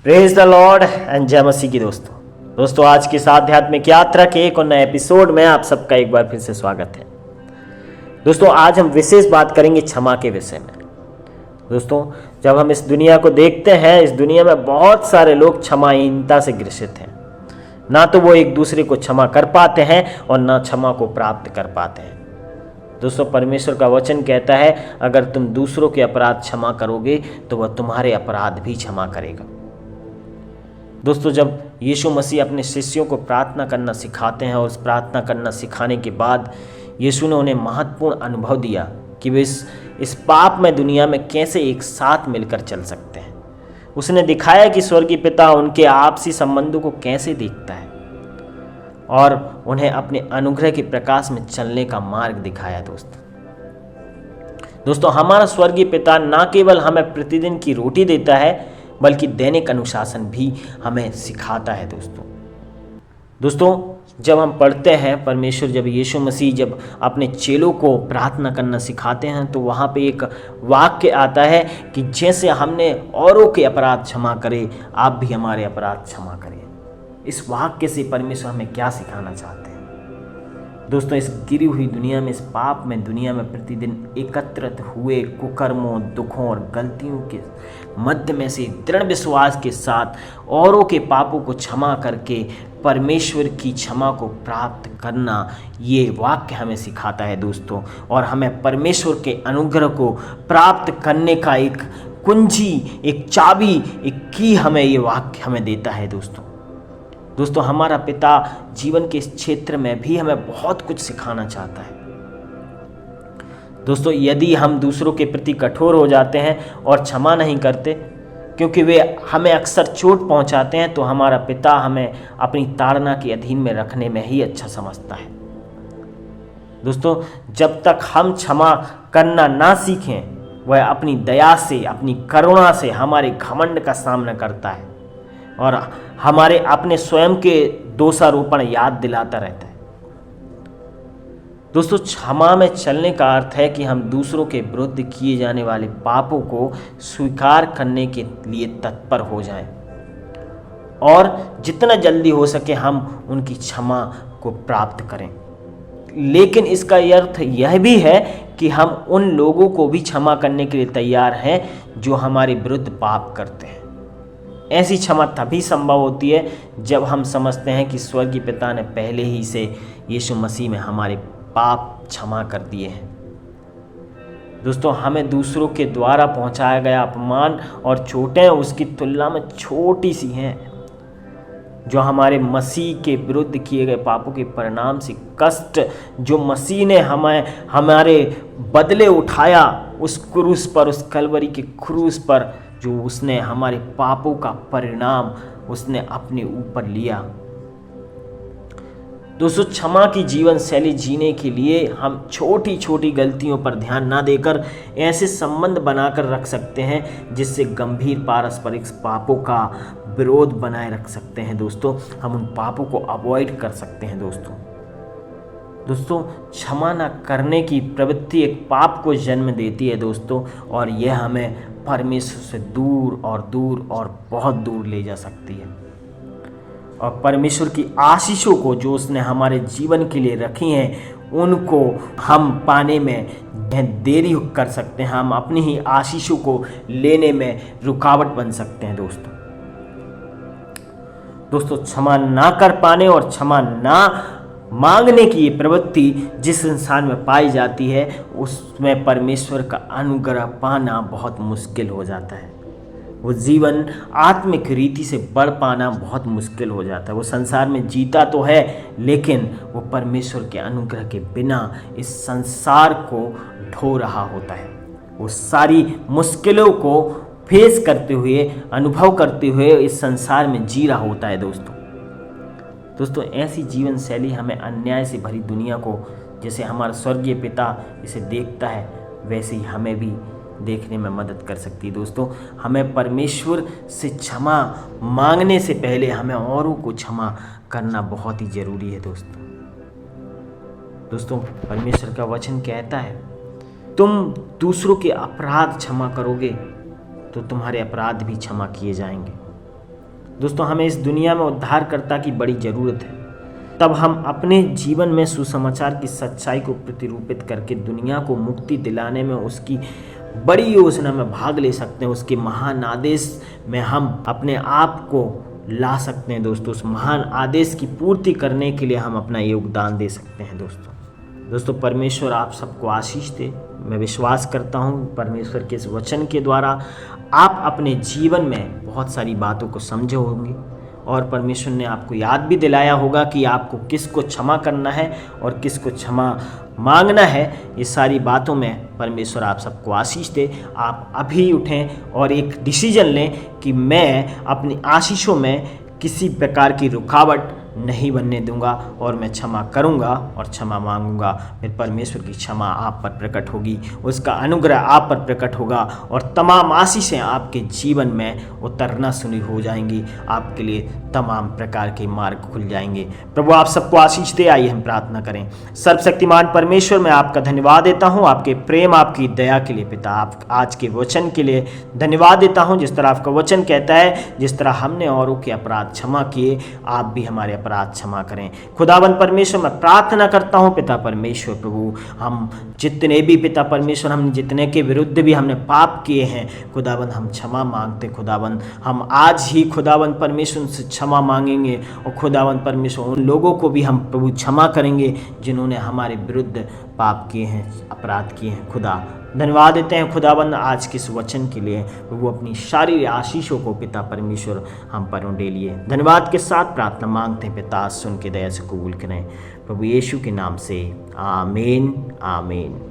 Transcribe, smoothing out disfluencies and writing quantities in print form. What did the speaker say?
Praise the Lord and जय मसीह की दोस्तों आज की इस आध्यात्मिक यात्रा के एक और नए एपिसोड में आप सबका एक बार फिर से स्वागत है। दोस्तों आज हम विशेष बात करेंगे क्षमा के विषय में। दोस्तों जब हम इस दुनिया को देखते हैं, इस दुनिया में बहुत सारे लोग क्षमाहीनता से ग्रसित हैं। ना तो वो एक दूसरे को क्षमा कर पाते हैं और ना क्षमा को प्राप्त कर पाते हैं। दोस्तों परमेश्वर का वचन कहता है, अगर तुम दूसरों के अपराध क्षमा करोगे तो वह तुम्हारे अपराध भी क्षमा करेगा। दोस्तों जब यीशु मसीह अपने शिष्यों को प्रार्थना करना सिखाते हैं और उस प्रार्थना करना सिखाने के बाद यीशु ने उन्हें महत्वपूर्ण अनुभव दिया कि वे इस पाप में दुनिया में कैसे एक साथ मिलकर चल सकते हैं। उसने दिखाया कि स्वर्गीय पिता उनके आपसी संबंधों को कैसे देखता है और उन्हें अपने अनुग्रह के प्रकाश में चलने का मार्ग दिखाया। दोस्तों हमारा स्वर्गीय पिता न केवल हमें प्रतिदिन की रोटी देता है बल्कि दैनिक अनुशासन भी हमें सिखाता है। दोस्तों जब हम पढ़ते हैं परमेश्वर जब यीशु मसीह जब अपने चेलों को प्रार्थना करना सिखाते हैं तो वहाँ पे एक वाक्य आता है कि जैसे हमने औरों के अपराध क्षमा करे आप भी हमारे अपराध क्षमा करें। इस वाक्य से परमेश्वर हमें क्या सिखाना चाहते हैं? दोस्तों इस गिरी हुई दुनिया में, इस पाप में दुनिया में प्रतिदिन एकत्रित हुए कुकर्मों, दुखों और गलतियों के मध्य में से दृढ़ विश्वास के साथ औरों के पापों को क्षमा करके परमेश्वर की क्षमा को प्राप्त करना, ये वाक्य हमें सिखाता है दोस्तों। और हमें परमेश्वर के अनुग्रह को प्राप्त करने का एक कुंजी, एक चाबी, एक की हमें ये वाक्य हमें देता है दोस्तों हमारा पिता जीवन के इस क्षेत्र में भी हमें बहुत कुछ सिखाना चाहता है। दोस्तों यदि हम दूसरों के प्रति कठोर हो जाते हैं और क्षमा नहीं करते क्योंकि वे हमें अक्सर चोट पहुंचाते हैं, तो हमारा पिता हमें अपनी ताड़ना के अधीन में रखने में ही अच्छा समझता है। दोस्तों जब तक हम क्षमा करना ना सीखें वह अपनी दया से, अपनी करुणा से हमारे घमंड का सामना करता है और हमारे अपने स्वयं के दोषारोपण याद दिलाता रहता है। दोस्तों क्षमा में चलने का अर्थ है कि हम दूसरों के विरुद्ध किए जाने वाले पापों को स्वीकार करने के लिए तत्पर हो जाएं और जितना जल्दी हो सके हम उनकी क्षमा को प्राप्त करें। लेकिन इसका अर्थ यह भी है कि हम उन लोगों को भी क्षमा करने के लिए तैयार हैं जो हमारे विरुद्ध पाप करते हैं। ऐसी क्षमा तभी संभव होती है जब हम समझते हैं कि स्वर्गीय पिता ने पहले ही से यीशु मसीह में हमारे पाप क्षमा कर दिए हैं। दोस्तों हमें दूसरों के द्वारा पहुंचाया गया अपमान और चोटें उसकी तुलना में छोटी सी हैं, जो हमारे मसीह के विरुद्ध किए गए पापों के परिणाम से कष्ट जो मसीह ने हमारे बदले उठाया उस क्रूस पर, उस कलवरी के क्रूस पर, जो उसने हमारे पापों का परिणाम उसने अपने ऊपर लिया। दोस्तों क्षमा की जीवन शैली जीने के लिए हम छोटी छोटी गलतियों पर ध्यान ना देकर ऐसे संबंध बनाकर रख सकते हैं जिससे गंभीर पारस्परिक पापों का विरोध बनाए रख सकते हैं। दोस्तों हम उन पापों को अवॉइड कर सकते हैं। दोस्तों क्षमा न करने की प्रवृत्ति एक पाप को जन्म देती है दोस्तों, और यह हमें परमेश्वर से दूर और बहुत दूर ले जा सकती है। और परमेश्वर की आशीषों को जो उसने हमारे जीवन के लिए रखी हैं उनको हम पाने में देरी कर सकते हैं। हम अपनी ही आशीषों को लेने में रुकावट बन सकते हैं। दोस्तों क्षमा ना कर पाने और क्षमा ना मांगने की ये प्रवृत्ति जिस इंसान में पाई जाती है उसमें परमेश्वर का अनुग्रह पाना बहुत मुश्किल हो जाता है। वो जीवन आत्मिक रीति से बढ़ पाना बहुत मुश्किल हो जाता है। वो संसार में जीता तो है लेकिन वो परमेश्वर के अनुग्रह के बिना इस संसार को ढो रहा होता है। वो सारी मुश्किलों को फेस करते हुए, अनुभव करते हुए इस संसार में जी रहा होता है। दोस्तों ऐसी जीवन शैली हमें अन्याय से भरी दुनिया को, जैसे हमारा स्वर्गीय पिता इसे देखता है, वैसे ही हमें भी देखने में मदद कर सकती है। दोस्तों हमें परमेश्वर से क्षमा मांगने से पहले हमें औरों को क्षमा करना बहुत ही जरूरी है। दोस्तों परमेश्वर का वचन कहता है, तुम दूसरों के अपराध क्षमा करोगे तो तुम्हारे अपराध भी क्षमा किए जाएंगे। दोस्तों, हमें इस दुनिया में उद्धारकर्ता की बड़ी ज़रूरत है। तब हम अपने जीवन में सुसमाचार की सच्चाई को प्रतिरूपित करके दुनिया को मुक्ति दिलाने में उसकी बड़ी योजना में भाग ले सकते हैं। उसके महान आदेश में हम अपने आप को ला सकते हैं दोस्तों। उस महान आदेश की पूर्ति करने के लिए हम अपना योगदान दे सकते हैं दोस्तों, परमेश्वर आप सबको आशीष दे। मैं विश्वास करता हूँ परमेश्वर के इस वचन के द्वारा आप अपने जीवन में बहुत सारी बातों को समझे होंगे और परमेश्वर ने आपको याद भी दिलाया होगा कि आपको किसको क्षमा करना है और किसको क्षमा मांगना है। ये सारी बातों में परमेश्वर आप सबको आशीष दे। आप अभी उठें और एक डिसीजन लें कि मैं अपनी आशीषों में किसी प्रकार की रुकावट नहीं बनने दूंगा और मैं क्षमा करूंगा और क्षमा मांगूंगा। फिर परमेश्वर की क्षमा आप पर प्रकट होगी, उसका अनुग्रह आप पर प्रकट होगा और तमाम आशीषें आपके जीवन में उतरना शुरू हो जाएंगी। आपके लिए तमाम प्रकार के मार्ग खुल जाएंगे। प्रभु आप सबको आशीष दे। आइए हम प्रार्थना करें। सर्वशक्तिमान परमेश्वर, मैं आपका धन्यवाद देता हूँ आपके प्रेम, आपकी दया के लिए पिता। आप आज के वचन के लिए धन्यवाद देता हूँ। जिस तरह आपका वचन कहता है, जिस तरह हमने औरों के अपराध क्षमा किए, आप भी हमारे अपराध क्षमा करें। खुदाबंद परमेश्वर, मैं प्रार्थना करता हूं पिता परमेश्वर, प्रभु हम जितने भी पिता परमेश्वर, हम जितने के विरुद्ध भी हमने पाप किए हैं खुदाबंद, हम क्षमा मांगते। खुदाबंद हम आज ही खुदाबंद परमेश्वर से क्षमा मांगेंगे और खुदाबंद परमेश्वर उन लोगों को भी हम प्रभु क्षमा करेंगे जिन्होंने हमारे विरुद्ध पाप किए हैं, अपराध किए हैं। खुदा धन्यवाद देते हैं खुदाबंद आज के इस वचन के लिए। प्रभु अपनी सारी आशीषों को पिता परमेश्वर हम पर उंडेलिए। धन्यवाद के साथ प्रार्थना मांगते हैं पिता, सुन के दया से कबूल करें प्रभु यीशु के नाम से। आमीन आमीन।